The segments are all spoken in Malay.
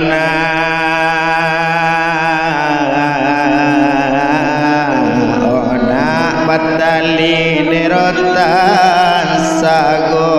na ona batali nirotan sago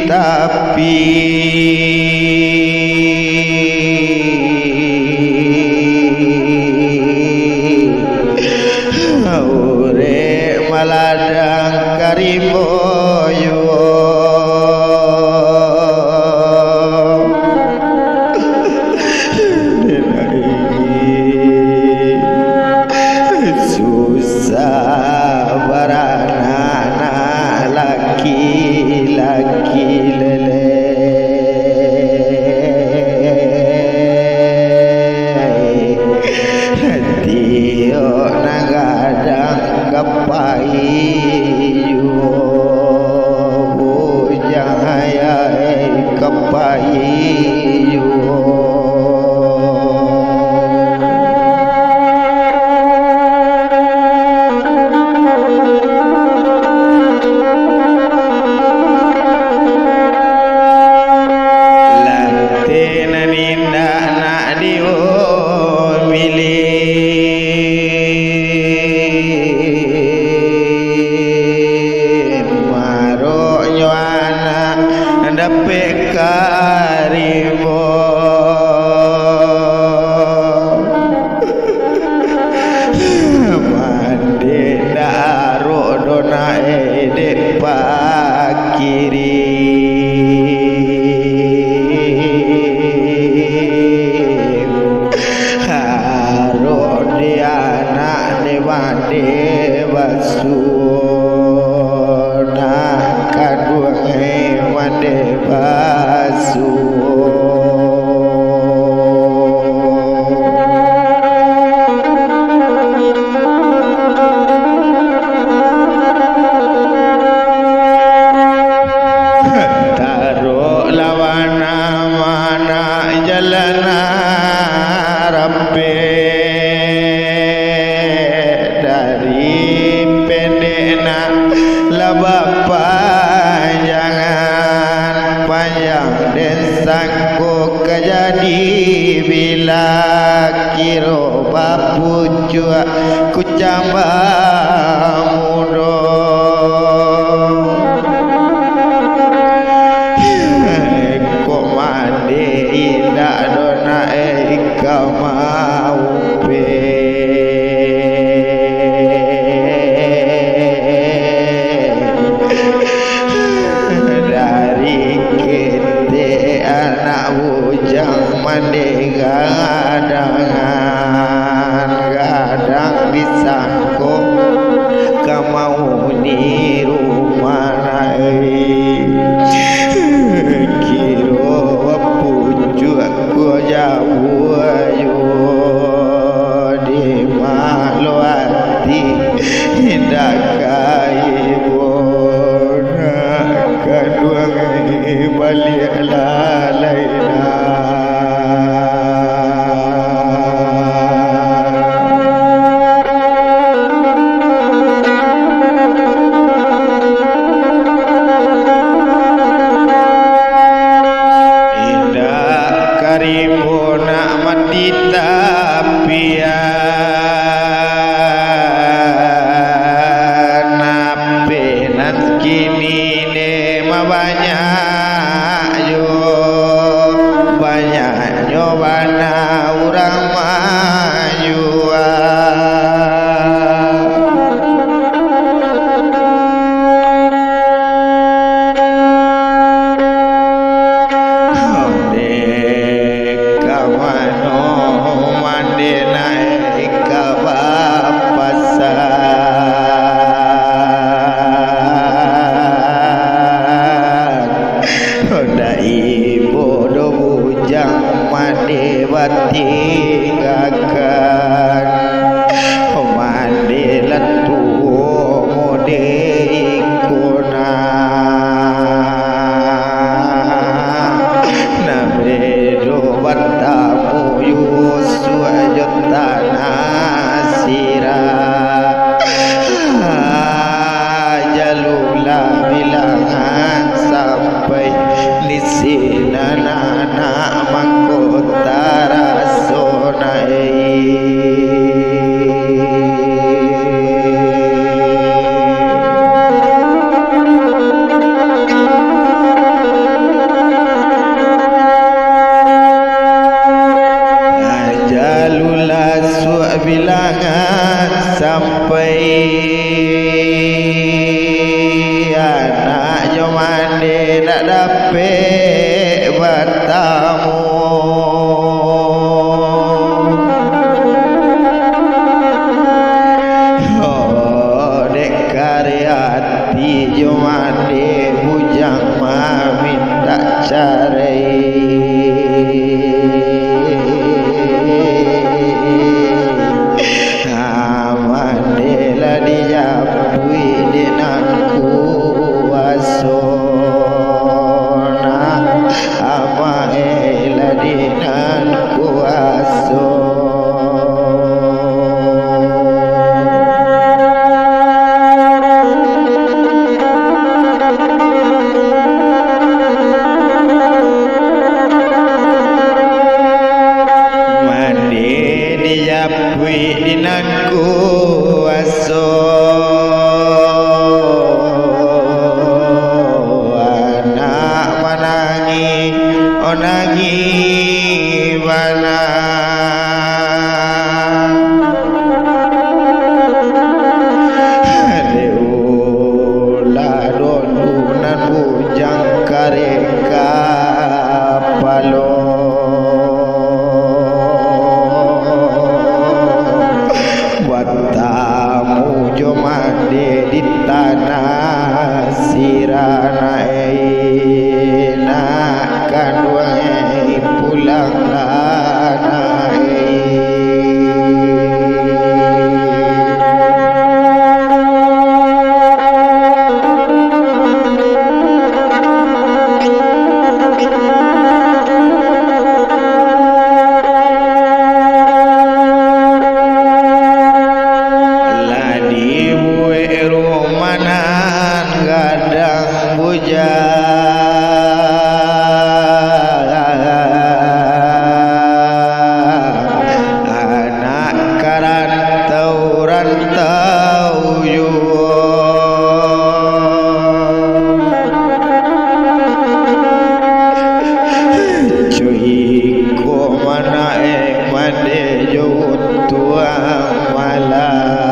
tapi urip maladang karimboyo susah barana laki-laki lele tio nagadang kapayu bujang hayai kapayu karimo mande daro dona ede pakiri haro diana devande basuna kadua mande basu taruh lawana mana jalana rampe dari pendena labapa panjang desangku kejadi bila kiro bapucu ku camba mudo komande indah dona eka mau mande gadang disangko kamau ni rumah kiro pucu aku jauh ayo di malu hati indah kaibu kedua balik lalailah kini ne mabanya yo sampai anak jomane nak dapat bertamu dek karya hati jomane bujang mamin tak cari amanela dijapui dengan kuasona amanela dengan kuasona dinanku aso anak manangi onangi bana deula donunan bujang kareka palo tamu jomade di tanah siranai nak kanduai pulang lanai anak karantau yuo cuy ko mana made jauh tua malah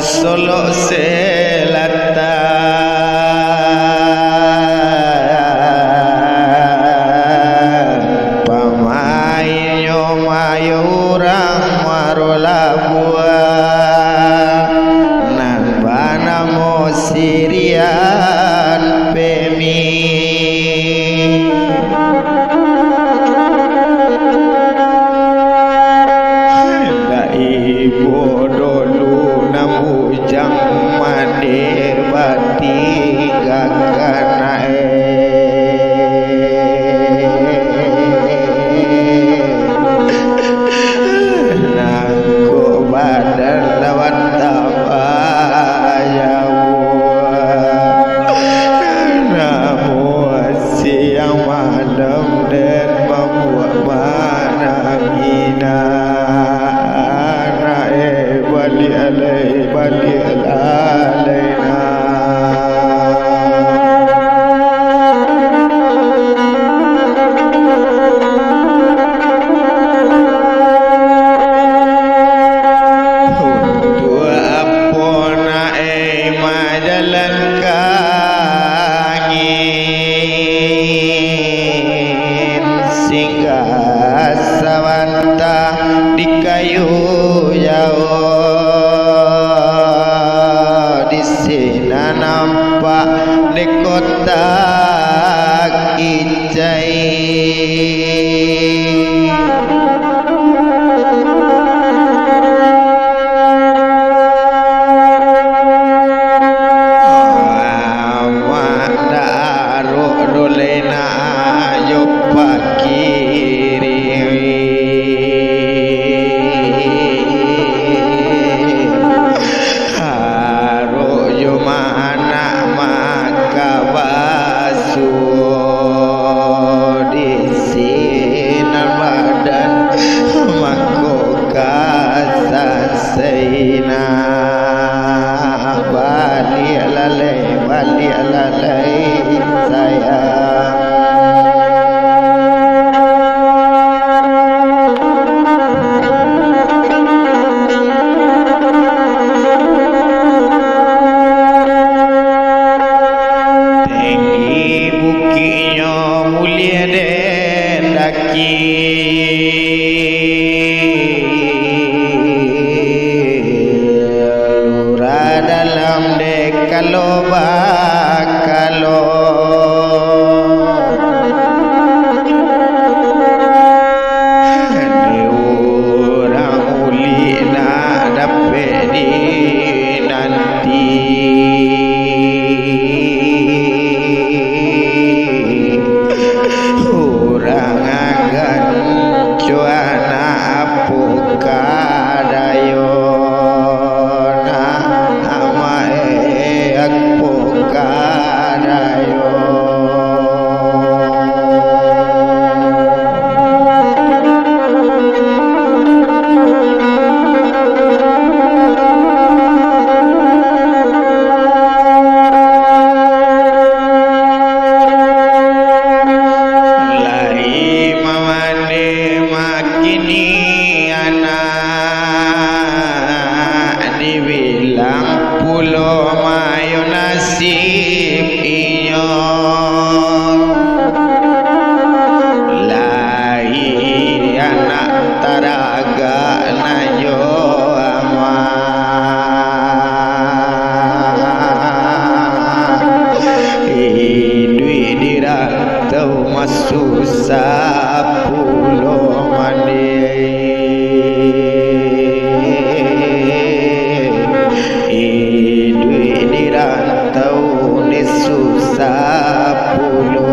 solo selata pamainyo mayurang marola buah nambana mo sirian pemi ibu dolu namujang made bati gaganae nangko badan lawan tabayawa namu siang malam dan membuat manamina bali alaina untuk apona majalan kangin singgah sawanta di kayu jauh nampak di kota Kicai Mak daru rolena yo pagi aki lurah dalam dekaloba kalau susah pulau mandi duit di rantau ni susah pulau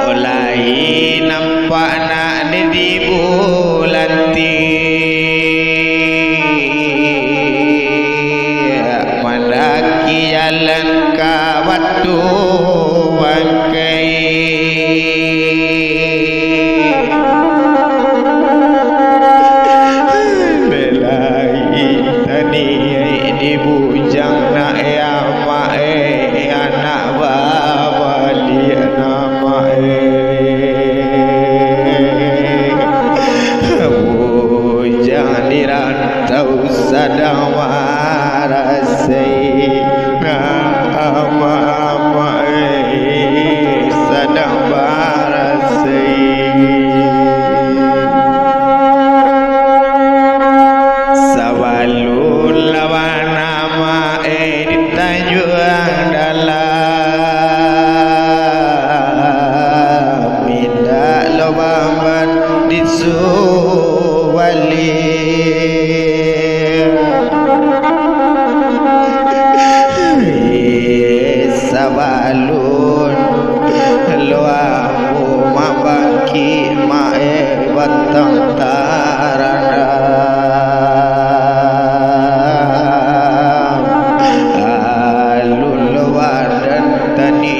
oleh nampak nak di bulan jalan ke batu bangkai belai tadi di bujang nak ya mae anak baba dia nama bujang di rantau sadang warasai ama sedang barasai sabalun lawan nama di Tanjung dalam minda lobaman di Suwali sabalun luamu mabaki mae batang tarana alun luadan tani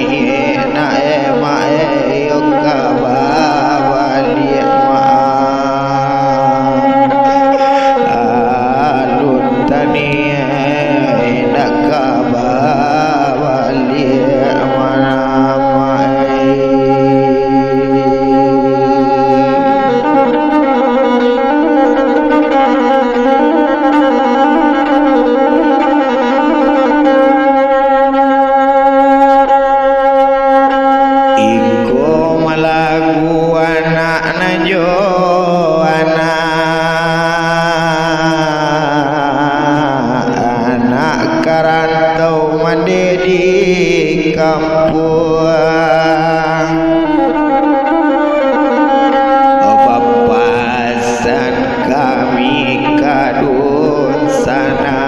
nae mae yoga babali ma alun tani nakaba karantau mandi di kampung papasan kami kadun sana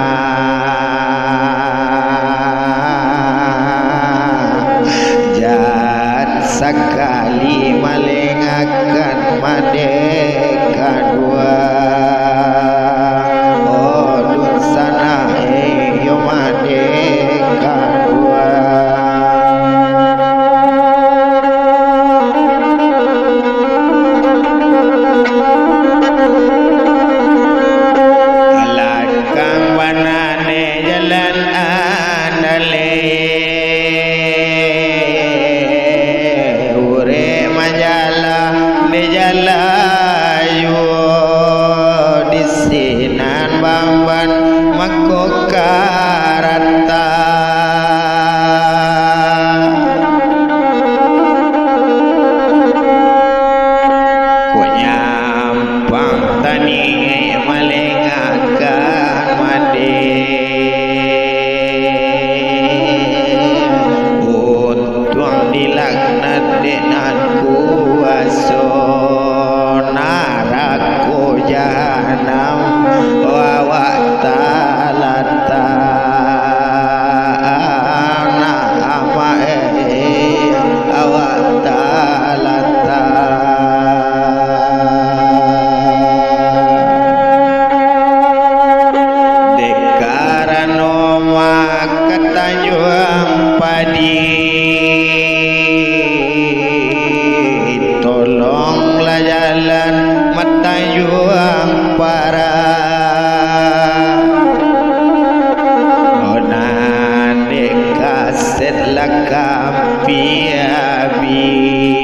jat sekali malengakan madeka dua bamban makokarata kaset lakam piabi